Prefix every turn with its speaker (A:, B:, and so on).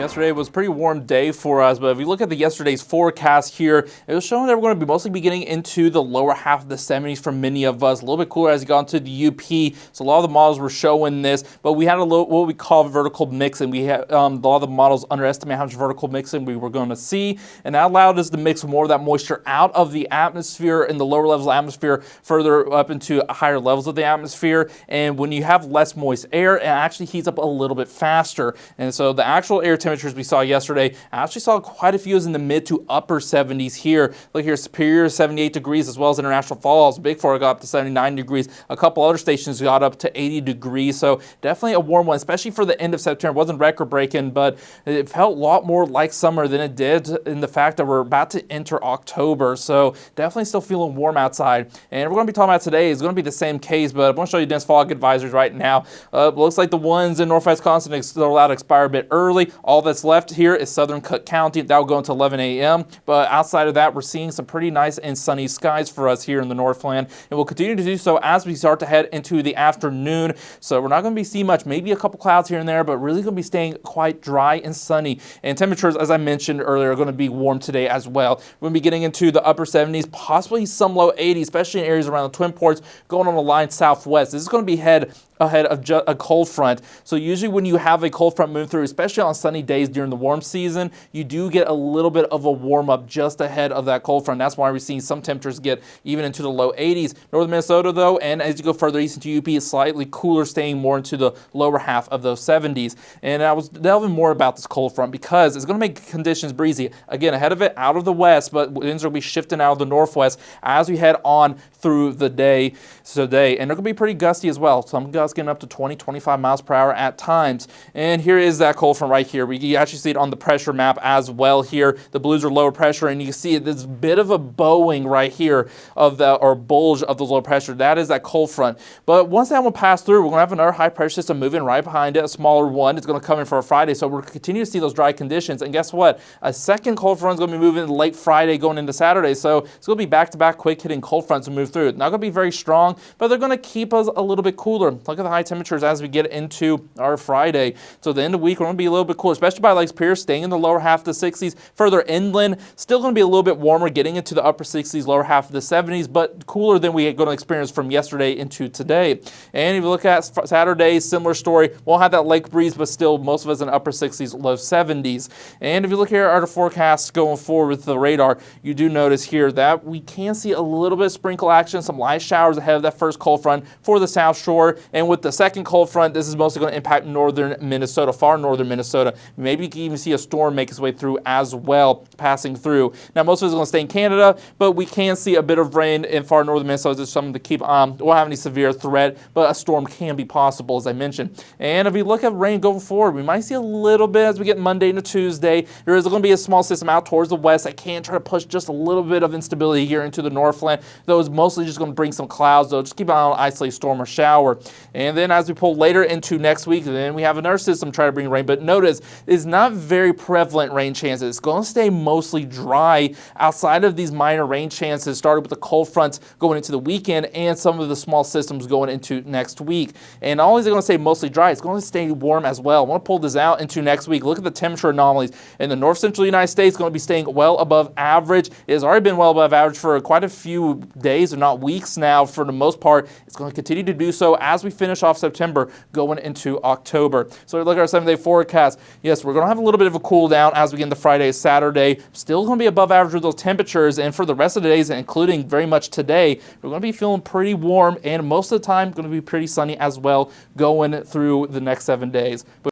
A: Yesterday was a pretty warm day for us, but if you look at yesterday's forecast here, it was showing that we're going to be mostly be getting into the lower half of the 70s for many of us. A little bit cooler as you got into the UP, so a lot of the models were showing this, but we had a little what we call vertical mixing. We had a lot of the models underestimate how much vertical mixing we were going to see, and that allowed us to mix more of that moisture out of the atmosphere and the lower levels of the atmosphere further up into higher levels of the atmosphere. And when you have less moist air, it actually heats up a little bit faster. And so the actual air temperatures we saw yesterday, I actually saw quite a few in the mid to upper 70s here. Look here, Superior 78 degrees, as well as International Falls. Big Four got up to 79 degrees. A couple other stations got up to 80 degrees. So definitely a warm one, especially for the end of September. It wasn't record breaking, but it felt a lot more like summer than it did in the fact that we're about to enter October. So definitely still feeling warm outside. And we're going to be talking about today is going to be the same case, but I'm going to show you dense fog advisories right now. Looks like the ones in northwest Wisconsin are still allowed to expire a bit early. All that's left here is southern Cook County. That will go until 11 a.m. But outside of that, we're seeing some pretty nice and sunny skies for us here in the Northland, and we'll continue to do so as we start to head into the afternoon. So we're not going to be seeing much, maybe a couple clouds here and there, but really going to be staying quite dry and sunny. And temperatures, as I mentioned earlier, are going to be warm today as well. We're going to be getting into the upper 70s, possibly some low 80s, especially in areas around the Twin Ports, going on the line southwest. This is going to be ahead of a cold front. So usually when you have a cold front move through, especially on sunny days during the warm season, you do get a little bit of a warm up just ahead of that cold front. That's why we're seeing some temperatures get even into the low 80s. Northern Minnesota though, and as you go further east into UP, is slightly cooler, staying more into the lower half of those 70s. And I was delving more about this cold front because it's going to make conditions breezy. Again, ahead of it, out of the west, but winds will be shifting out of the northwest as we head on through the day today. And they're going to be pretty gusty as well. Some gusts getting up to 20, 25 miles per hour at times. And here is that cold front right here. You actually see it on the pressure map as well here. The blues are lower pressure, and you can see this bit of a bowing right here of the, or bulge of the low pressure. That is that cold front. But once that one passed through, we're going to have another high pressure system moving right behind it, a smaller one. It's going to come in for a Friday, so we're going to continue to see those dry conditions. And guess what? A second cold front is going to be moving late Friday going into Saturday, so it's going to be back-to-back quick hitting cold fronts to move through. Not going to be very strong, but they're going to keep us a little bit cooler. Look at the high temperatures as we get into our Friday. So the end of the week, we're going to be a little bit cooler, especially by Lake Pierce, staying in the lower half of the 60s. Further inland, still going to be a little bit warmer, getting into the upper 60s, lower half of the 70s, but cooler than we are going to experience from yesterday into today. And if you look at Saturday, similar story. Won't have that lake breeze, but still most of us in the upper 60s, low 70s. And if you look here at our forecasts going forward with the radar, you do notice here that we can see a little bit of sprinkle action, some light showers ahead of that first cold front for the South Shore. And with the second cold front, this is mostly going to impact northern Minnesota, far northern Minnesota. Maybe you can even see a storm make its way through as well, passing through. Now, most of it is going to stay in Canada, but we can see a bit of rain in far northern Minnesota. Just something to keep on. Won't have any severe threat, but a storm can be possible, as I mentioned. And if we look at rain going forward, we might see a little bit as we get Monday into Tuesday. There is going to be a small system out towards the west that can try to push just a little bit of instability here into the Northland. Though it's mostly just going to bring some clouds, though. Just keep an eye on isolated storm or shower. And then as we pull later into next week, then we have another system trying to bring rain. But notice, it's not very prevalent rain chances. It's going to stay mostly dry outside of these minor rain chances, started with the cold fronts going into the weekend and some of the small systems going into next week. And not only is it going to stay mostly dry, it's going to stay warm as well. I want to pull this out into next week. Look at the temperature anomalies. In the north central United States, it's going to be staying well above average. It has already been well above average for quite a few days, if not weeks now for the most part. It's going to continue to do so as we finish off September going into October. So look at our 7-day forecast. Yes, we're going to have a little bit of a cool down as we get into Friday, Saturday. Still going to be above average with those temperatures, and for the rest of the days, including very much today, we're going to be feeling pretty warm, and most of the time going to be pretty sunny as well going through the next 7 days.